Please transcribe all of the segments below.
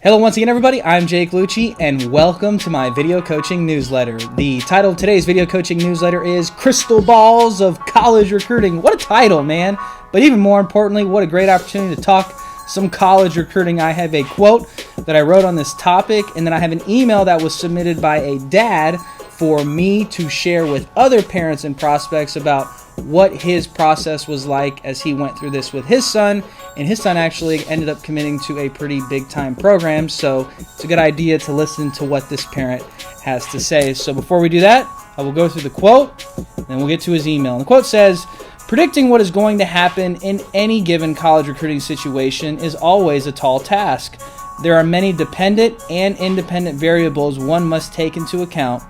Hello once again everybody, I'm Jake Luce and welcome to my video coaching newsletter. The title of today's video coaching newsletter is Crystal Balls of College Recruiting. What a title, man! But even more importantly, what a great opportunity to talk some college recruiting. I have a quote that I wrote on this topic, and then I have an email that was submitted by a dad for me to share with other parents and prospects about what his process was like as he went through this with his son. And his son actually ended up committing to a pretty big time program, so it's a good idea to listen to what this parent has to say. So before we do that, I will go through the quote, and then we'll get to his email. And the quote says, "Predicting what is going to happen in any given college recruiting situation is always a tall task. There are many dependent and independent variables one must take into account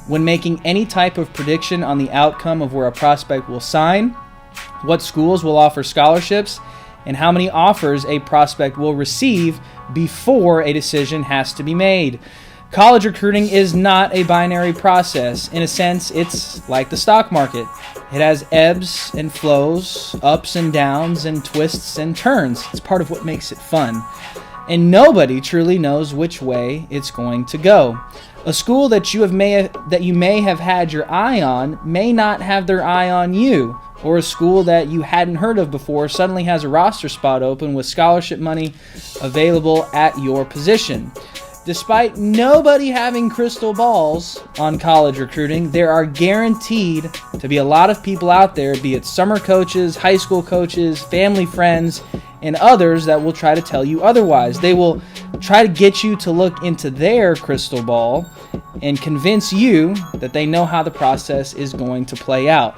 when making any type of prediction on the outcome of where a prospect will sign, what schools will offer scholarships, and how many offers a prospect will receive before a decision has to be made. College recruiting is not a binary process. In a sense, it's like the stock market. It has ebbs and flows, ups and downs, and twists and turns. It's part of what makes it fun. And nobody truly knows which way it's going to go. A school that you may have had your eye on may not have their eye on you, or a school that you hadn't heard of before suddenly has a roster spot open with scholarship money available at your position. Despite nobody having crystal balls on college recruiting, there are guaranteed to be a lot of people out there, be it summer coaches, high school coaches, family friends, and others that will try to tell you otherwise. They will try to get you to look into their crystal ball and convince you that they know how the process is going to play out.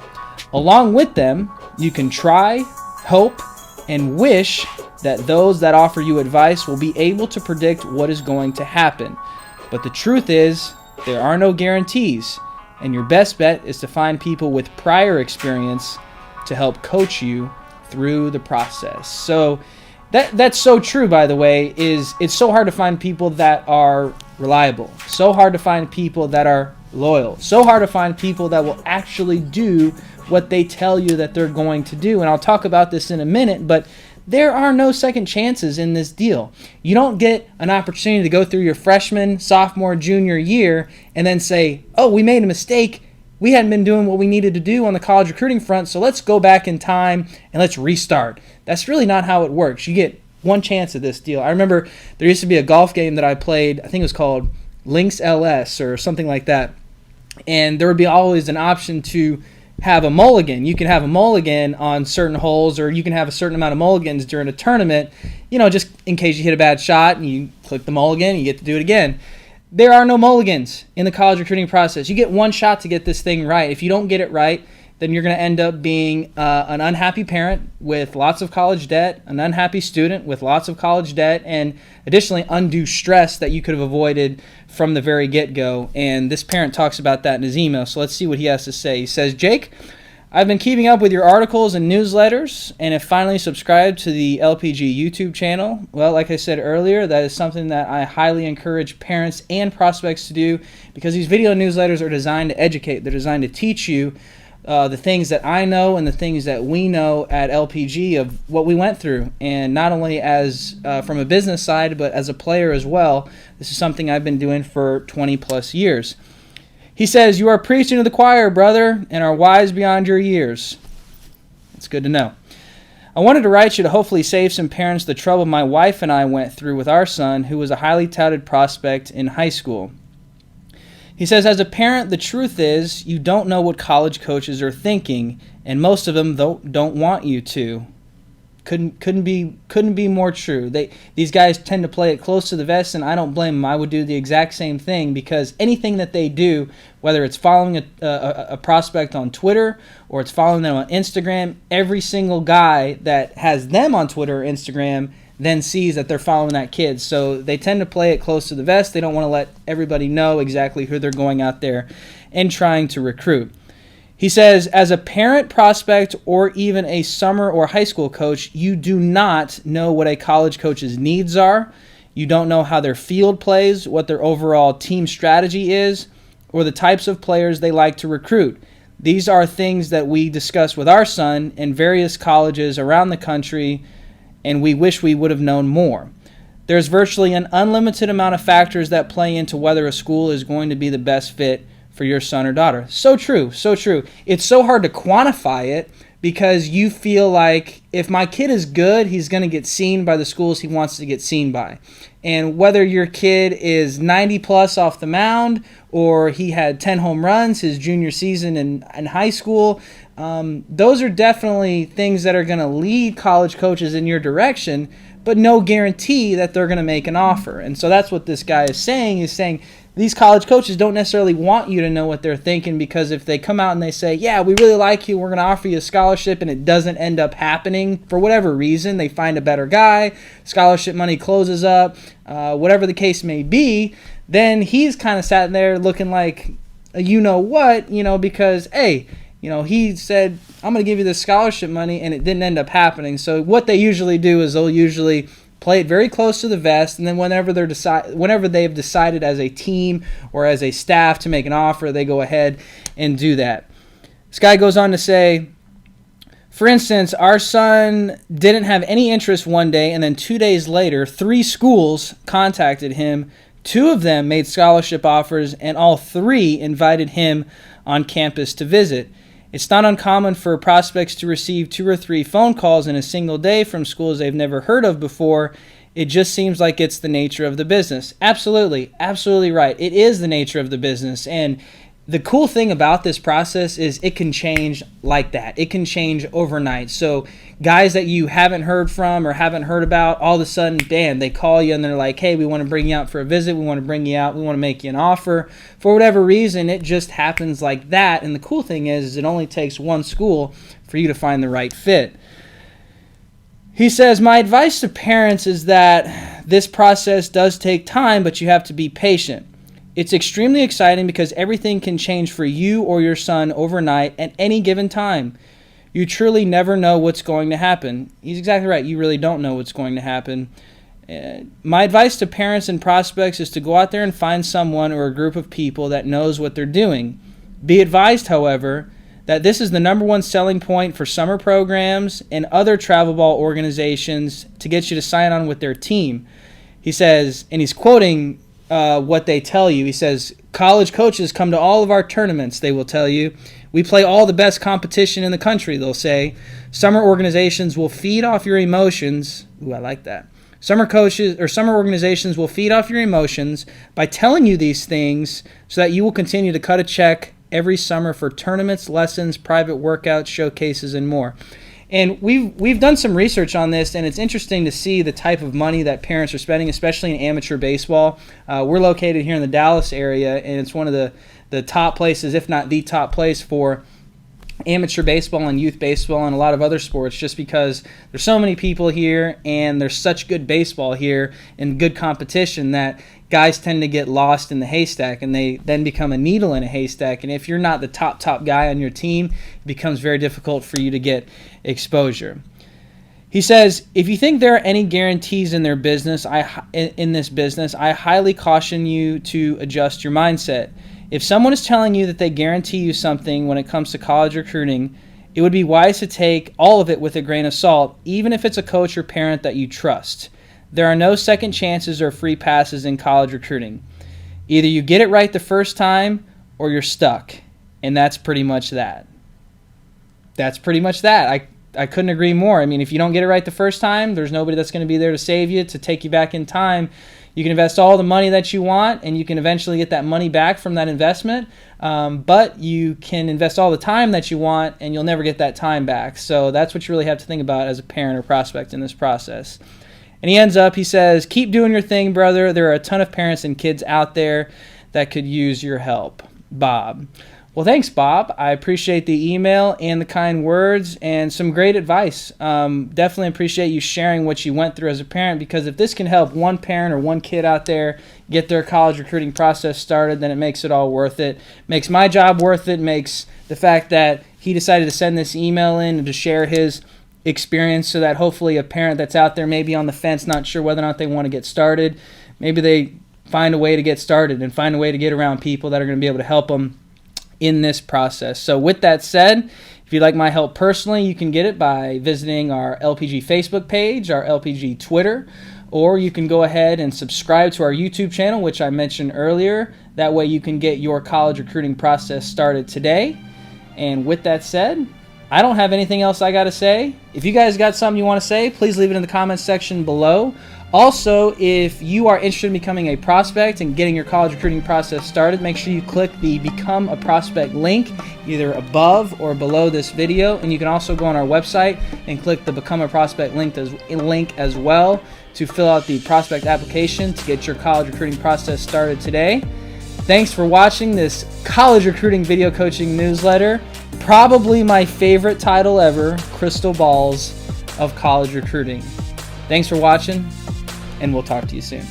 Along with them, you can try, hope, and wish that those that offer you advice will be able to predict what is going to happen. But the truth is, there are no guarantees, and your best bet is to find people with prior experience to help coach you through the process. So that's so true, by the way. It's so hard to find people that are reliable, so hard to find people that are loyal, so hard to find people that will actually do what they tell you that they're going to do. And I'll talk about this in a minute, but there are no second chances in this deal. You don't get an opportunity to go through your freshman, sophomore, junior year and then say, oh, we made a mistake. We hadn't been doing what we needed to do on the college recruiting front, so let's go back in time and let's restart. That's really not how it works. You get one chance at this deal. I remember there used to be a golf game that I played, I think it was called Links LS or something like that, and there would be always an option to have a mulligan. You can have a mulligan on certain holes, or you can have a certain amount of mulligans during a tournament, just in case you hit a bad shot and you click the mulligan, you get to do it again. There are no mulligans in the college recruiting process. You get one shot to get this thing right. If you don't get it right, then you're going to end up being an unhappy parent with lots of college debt, an unhappy student with lots of college debt, and additionally undue stress that you could have avoided from the very get-go. And this parent talks about that in his email, so let's see what he has to say. He says, "Jake, I've been keeping up with your articles and newsletters and have finally subscribed to the LPG YouTube channel. Well, like I said earlier, that is something that I highly encourage parents and prospects to do, because these video newsletters are designed to educate. They're designed to teach you the things that I know and the things that we know at LPG of what we went through, and not only as from a business side, but as a player as well. This is something I've been doing for 20 plus years." He says, "You are preaching to the choir, brother, and are wise beyond your years." It's good to know. "I wanted to write you to hopefully save some parents the trouble my wife and I went through with our son, who was a highly touted prospect in high school." He says, "As a parent, the truth is you don't know what college coaches are thinking, and most of them don't want you to." Couldn't be more true. These guys tend to play it close to the vest, and I don't blame them. I would do the exact same thing, because anything that they do, whether it's following a prospect on Twitter or it's following them on Instagram, every single guy that has them on Twitter or Instagram then sees that they're following that kid. So they tend to play it close to the vest. They don't want to let everybody know exactly who they're going out there and trying to recruit. He says, "As a parent, prospect, or even a summer or high school coach, you do not know what a college coach's needs are. You don't know how their field plays, what their overall team strategy is, or the types of players they like to recruit. These are things that we discuss with our son in various colleges around the country, and we wish we would have known more. There's virtually an unlimited amount of factors that play into whether a school is going to be the best fit for your son or daughter. So true, so true. It's so hard to quantify it because you feel like if my kid is good, he's going to get seen by the schools he wants to get seen by. And whether your kid is 90 plus off the mound or he had 10 home runs his junior season in high school, those are definitely things that are going to lead college coaches in your direction, but no guarantee that they're going to make an offer. And so that's what this guy is saying. He's saying these college coaches don't necessarily want you to know what they're thinking, because if they come out and they say, yeah, we really like you, we're going to offer you a scholarship, and it doesn't end up happening for whatever reason, they find a better guy, scholarship money closes up, whatever the case may be, then he's kind of sat there looking like you-know-what, because, hey, he said, I'm going to give you this scholarship money, and it didn't end up happening. So what they usually do is they'll usually play it very close to the vest, and then whenever they've decided as a team or as a staff to make an offer, they go ahead and do that. This guy goes on to say, for instance, our son didn't have any interest one day, and then 2 days later, 3 schools contacted him. 2 of them made scholarship offers, and all 3 invited him on campus to visit. It's not uncommon for prospects to receive 2 or 3 phone calls in a single day from schools they've never heard of before. It just seems like it's the nature of the business. Absolutely, absolutely right. It is the nature of the business. And the cool thing about this process is it can change like that. It can change overnight. So guys that you haven't heard from or haven't heard about, all of a sudden, bam, they call you and they're like, hey, we want to bring you out for a visit. We want to bring you out. We want to make you an offer. For whatever reason, it just happens like that. And the cool thing is it only takes one school for you to find the right fit. He says, my advice to parents is that this process does take time, but you have to be patient. It's extremely exciting because everything can change for you or your son overnight at any given time. You truly never know what's going to happen. He's exactly right. You really don't know what's going to happen. My advice to parents and prospects is to go out there and find someone or a group of people that knows what they're doing. Be advised, however, that this is the #1 selling point for summer programs and other travel ball organizations to get you to sign on with their team. He says, and he's quoting what they tell you. He says, college coaches come to all of our tournaments, they will tell you. We play all the best competition in the country, they'll say. Summer organizations will feed off your emotions. Ooh, I like that. Summer organizations will feed off your emotions by telling you these things so that you will continue to cut a check every summer for tournaments, lessons, private workouts, showcases, and more. And we've done some research on this, and it's interesting to see the type of money that parents are spending, especially in amateur baseball. We're located here in the Dallas area, and it's one of the top places, if not the top place, for amateur baseball and youth baseball and a lot of other sports, just because there's so many people here and there's such good baseball here and good competition that guys tend to get lost in the haystack, and they then become a needle in a haystack. And if you're not the top guy on your team, it becomes very difficult for you to get exposure. He says, if you think there are any guarantees in this business, I highly caution you to adjust your mindset. If someone is telling you that they guarantee you something when it comes to college recruiting, it would be wise to take all of it with a grain of salt, even if it's a coach or parent that you trust. There are no second chances or free passes in college recruiting. Either you get it right the first time or you're stuck. And that's pretty much that. I couldn't agree more. I mean, if you don't get it right the first time, there's nobody that's going to be there to save you, to take you back in time. You can invest all the money that you want, and you can eventually get that money back from that investment. But you can invest all the time that you want, and you'll never get that time back. So that's what you really have to think about as a parent or prospect in this process. And he ends up, he says, keep doing your thing, brother. There are a ton of parents and kids out there that could use your help. Bob. Well, thanks, Bob. I appreciate the email and the kind words and some great advice. Definitely appreciate you sharing what you went through as a parent, because if this can help one parent or one kid out there get their college recruiting process started, then it makes it all worth it. Makes my job worth it. Makes the fact that he decided to send this email in and to share his experience, so that hopefully a parent that's out there maybe on the fence, not sure whether or not they want to get started, maybe they find a way to get started and find a way to get around people that are going to be able to help them in this process. So with that said, if you'd like my help personally, you can get it by visiting our LPG Facebook page, our LPG Twitter, or you can go ahead and subscribe to our YouTube channel, which I mentioned earlier. That way you can get your college recruiting process started today. And with that said, I don't have anything else I got to say. If you guys got something you want to say, please leave it in the comments section below. Also, if you are interested in becoming a prospect and getting your college recruiting process started, make sure you click the Become a Prospect link either above or below this video. And you can also go on our website and click the Become a Prospect link as well to fill out the prospect application to get your college recruiting process started today. Thanks for watching this college recruiting video coaching newsletter. Probably my favorite title ever, Crystal Balls of College Recruiting. Thanks for watching, and we'll talk to you soon.